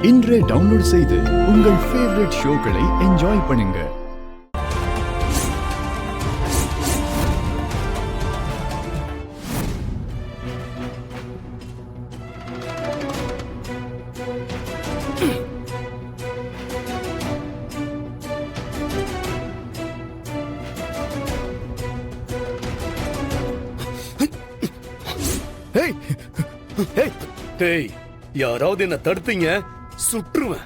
இன்றே டவுன்லோட் செய்து உங்கள் ஃபேவரட் ஷோக்களை என்ஜாய் பண்ணுங்க. யாராவது என்ன தடுத்தீங்க, சுற்றுவேன்.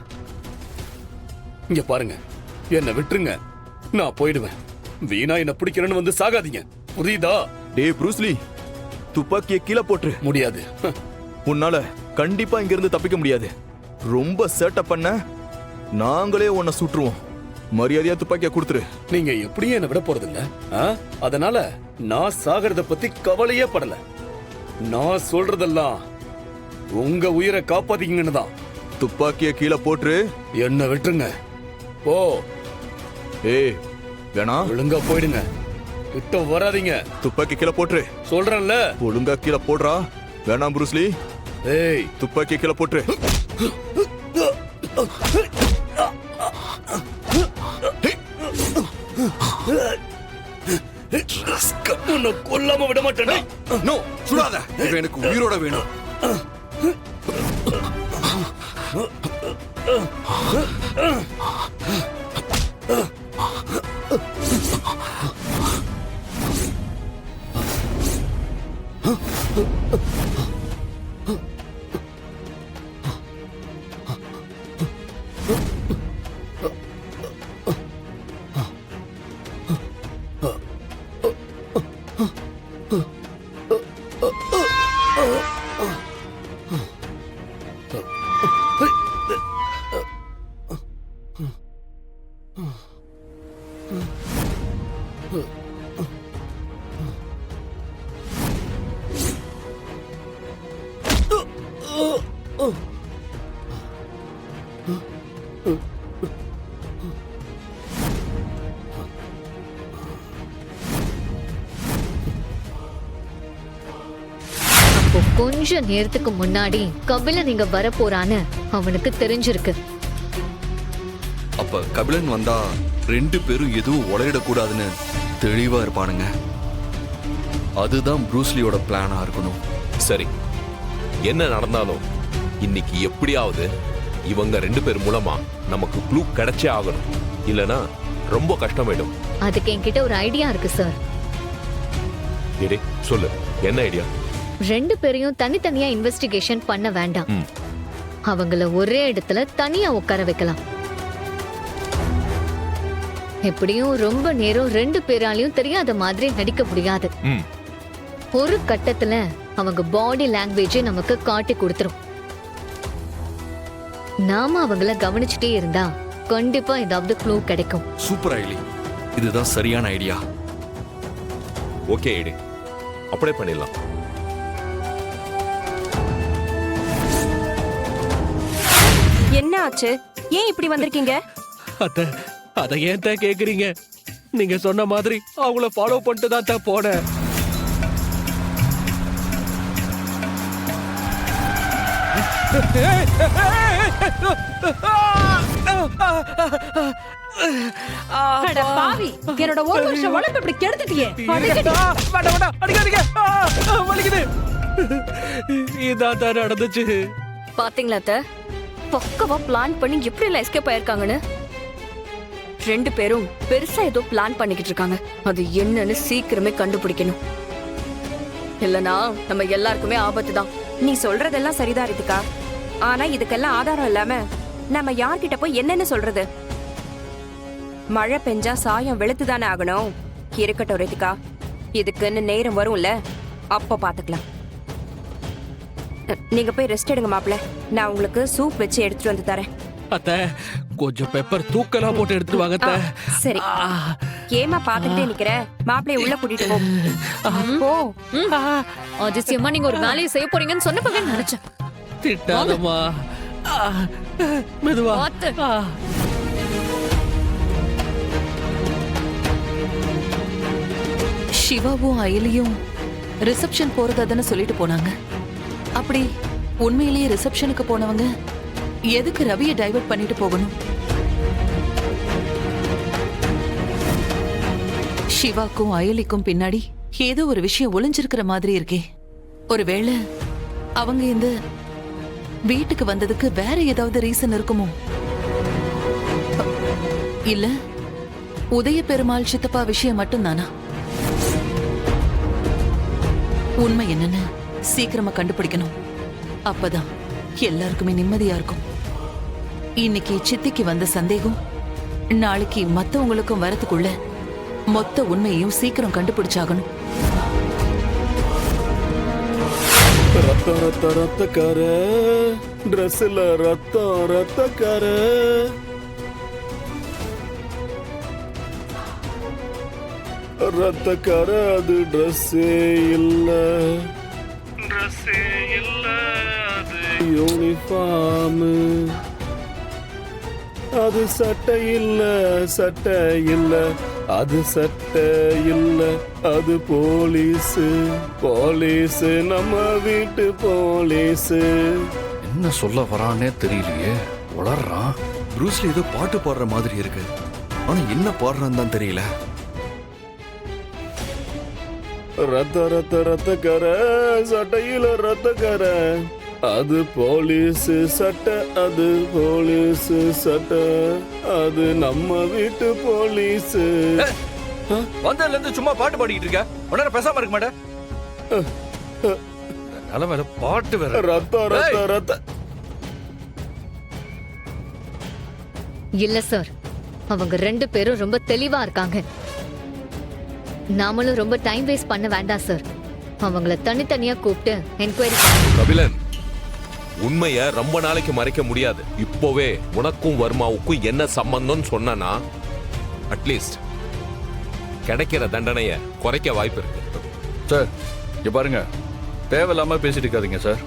இங்க பாருங்க, என்ன விட்டுருங்க, நான் போயிடுவேன். வீணா என்ன பிடிக்கிறேன்னு வந்து சாகாதீங்க, புரியுதா? டேய் ப்ரூஸ்லி, துப்பாக்கியை கீழே போட்டு. முடியாது. உன்னால கண்டிப்பா இங்க இருந்து தப்பிக்க முடியாது. ரொம்ப சேட்டை பண்ண நாங்களே உன்னை சுற்றுவோம். மரியாதையா துப்பாக்கியை கொடுத்துரு. நீங்க எப்படியும் என்ன விட போறது இல்ல, அதனால நான் சாகிறத பத்தி கவலையே படல. நான் சொல்றதெல்லாம் உங்க உயிரை காப்பாத்திக்கங்கன்னு தான். துப்பாக்கியை கீழே போட்டு என்ன விட்டுருங்க. ஓ ஏய் வேணா, ஒழுங்கா போயிடுங்க, கிட்ட வராதீங்க. துப்பாக்கி கீழே போட்டு சொல்றேன்ல. ஒழுங்கா கீழே போடுறா. வேணாம் ப்ரூஸ்லி, ஏய் துப்பாக்கி கீழே போட்டு. உன்னை கொல்லாம விட மாட்டேன். நோ, சுடாத. இவன் எனக்கு உயிரோட வேணும். கொஞ்ச நேரத்துக்கு முன்னாடி கபிலன் இங்க வர போறான்னு அவனுக்கு தெரிஞ்சிருக்கு. அப்ப கபிலன் வந்தா 2 பேரும் எதுவும் உளையிடக்கூடாதுன்னு தெளிவா இருப்பானுங்க. அதுதான் ப்ரூஸ்லியோட பிளானா இருக்கணும். சரி, என்ன நடந்தாலும் இன்னைக்கு எப்படியாவது இவங்க 2 பேர் மூலமா நமக்கு க்ளூ கிடைச்சே ஆகணும். இல்லனா ரொம்ப கஷ்டமாயிடும். அதுக்கு என்கிட்ட ஒரு ஐடியா இருக்கு சார். இரு, சொல்லு, என்ன ஐடியா? 2 பேரையும் தனித்தனியா இன்வெஸ்டிகேஷன் பண்ண வேண்டாம். அவங்கள ஒரே இடத்துல தனியா உட்கார வைக்கலாம். எப்படியும் ரொம்ப நேரம் 2 பேராலையும் தெரியாத மாதிரி நடிக்க முடியாது. ஒரு கட்டத்துல அவங்க பாடி லாங்குவேஜை நமக்கு காட்டி கொடுத்துரும். நாம அவங்கள கவனிச்சுட்டே இருந்தா கண்டிப்பா ஏதாவது க்ளூ கிடைக்கும். சூப்பர் ஐலி, இதுதான் சரியான ஐடியா. ஓகே ஐடி, அப்படியே பண்ணிடலாம். என்ன ஆச்சு? ஏன் இப்படி வந்திருக்கீங்க? அத ஏன் தான் கேக்குறீங்க? நீங்க சொன்ன மாதிரி அவங்கள ஃபாலோ பண்ணிட்டு தான் போனேன். அட பாவி, என்னோட ஒரு வருஷம் உழைப்பு இப்படி கெடுத்துட்டியே. அடிக்காதீங்க, வலிக்குது. இதான் தான் நடந்துச்சு. பாத்தீங்களா அத்தை, பக்கவா பிளான் பண்ணி எப்படி எல்லாம் எஸ்கேப் ஆயிருக்காங்கன்னு. 2 பேரும் பெருசா ஏதோ பிளான் பண்ணிக்கிட்டு இருக்காங்க. அது என்னன்னு சீக்கிரமே கண்டுபிடிக்கணும். இல்லனா நம்ம எல்லாருக்குமே ஆபத்து தான். நீ சொல்றதெல்லாம் சரிதான் ரித்திகா. ஆனா இதுக்கெல்லாம் ஆதாரம் இல்லாம நம்ம யார்கிட்ட போய் என்னன்னு சொல்றது? மழை பெஞ்சா சாயம் வெளுத்துதானே ஆகணும். இருக்கட்டும் ரித்திகா, இதுக்குன்னு நேரம் வரும்ல, அப்ப பாத்துக்கலாம். நீங்க போய் ரெஸ்ட் எடுங்க மாப்ள. நான் உங்களுக்கு சூப் வச்சு எடுத்துட்டு வந்து தரேன். அத்த, கொஞ்சம் பெப்பர் தூக்கலா போட்டு எடுத்து வாங்க அத்த. சரி, ஏமா பாத்துக்கிட்டே நிக்கிற? மாப்பிளைய உள்ள கூட்டிட்டு போ. அதிசயமா நீங்க ஒரு வேலையை செய்ய போறீங்கன்னு சொன்னப்பவே நினைச்சேன். திட்டாதம்மா, மெதுவா. சிவாவும் அயலியும் ரிசப்ஷன் போறதாதானே சொல்லிட்டு போனாங்க. அப்படி உண்மையிலேயே ரிசப்ஷனுக்கு போனவங்க எதுக்கு ரவியை டைவர்ட் பண்ணிட்டு போகணும்? சிவாக்கும் அயலிக்கும் பின்னாடி ஏதோ ஒரு விஷயம் ஒளிஞ்சிருக்கிற மாதிரி இருக்கே. ஒருவேளை அவங்க இந்த வீட்டுக்கு வந்ததுக்கு வேற ஏதாவது ரீசன் இருக்குமோ? இல்ல உதய பெருமாள் சித்தப்பா விஷயம் மட்டும்தானா? உண்மை என்னன்னு சீக்கிரமா கண்டுபிடிக்கணும். அப்பதான் எல்லாருக்குமே நிம்மதியா இருக்கும். இன்னைக்கு சித்திக்கு வந்த சந்தேகம் நாளைக்கு மத்தவங்களுக்கும் வரதுக்குள்ள மொத்த உண்மையையும் சீக்கிரம் கண்டுபிடிச்சாகணும். ரத்த ரத்த ரத்தக்கார ட்ரெஸ்ல ரத்தம் ரத்தக்கார ரத்தக்கார அது ட்ரெஸ்ஸே இல்ல அது யூனிஃபார்ம். அது சட்டை இல்ல அது சட்டை இல்ல அது போலீஸ் நம்ம வீட்டு போலீஸ். என்ன சொல்ல வரானே தெரியலையே, வளர்றான். ப்ரூஸ்லி ஏதோ பாட்டு பாடுற மாதிரி இருக்கு, ஆனா என்ன பாடுறான்னு தான் தெரியல. ரத்த ரத்த ரத்தக்கார சட்டையில ரத்தக்கார அது போலீஸ் சட்டை அது போலீஸ் சட்டை அது நம்ம வீட்டு போலீஸ். வந்ததுல இருந்து சும்மா பாட்டு பாடிக்கிட்டு இருக்க, உடனே பேசாம இருக்க மாட்டேன். நிலைமையில பாட்டு வேற. ரத்த ரத்த ரத்த இல்ல சார், அவங்க 2 பேரும் ரொம்ப தெளிவா இருக்காங்க. நாமளும் ரொம்ப டைம் வேஸ்ட் பண்ண வேண்டாம் சார். அவங்கள தனித்தனியா கூப்பிட்டு என்கொயரி. கபிலன், உண்மைய ரொம்ப நாளைக்கு மறைக்க முடியாது. இப்போவே உனக்கும் வர்மாவுக்கும் என்ன சம்பந்தம்னு சொன்னா அட்லீஸ்ட் கிடைக்கிற தண்டனைய குறைக்க வாய்ப்பு இருக்கு. சார் இங்க பாருங்க, தேவையில்லாம பேசிட்டு இருக்காதீங்க சார்.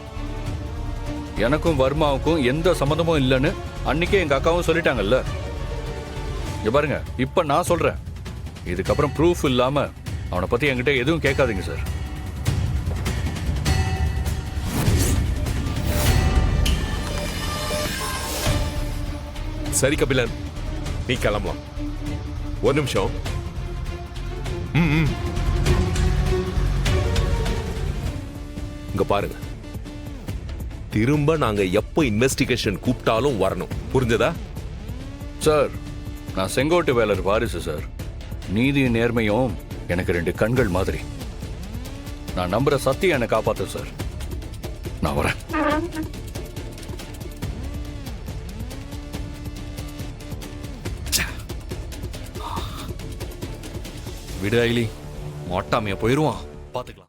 எனக்கும் வர்மாவுக்கும் எந்த சம்மந்தமும் இல்லைன்னு அன்னைக்கே எங்க அக்காவும் சொல்லிட்டாங்கல்ல. இங்க பாருங்க, இப்ப நான் சொல்றேன், இதுக்கப்புறம் ப்ரூஃப் இல்லாம அவனை பத்தி என்கிட்ட எதுவும் கேட்காதீங்க சார். சரி கபிலன், நீ கிளம்பலாம். ஒரு நிமிஷம். இங்க பாருங்க, திரும்ப நாங்க எப்போ இன்வெஸ்டிகேஷன் கூப்பிட்டாலும் வரணும், புரிஞ்சதா? சார், நான் செங்கோட்டு வேலர் வாரிசு சார். நீதியும் நேர்மையும் எனக்கு 2 கண்கள் மாதிரி. நான் நம்புற சத்தியம் என்னை காப்பாத்து சார். நான் வரேன். விடு ஐலி, மாட்டாமையா போயிருவான், பாத்துக்கலாம்.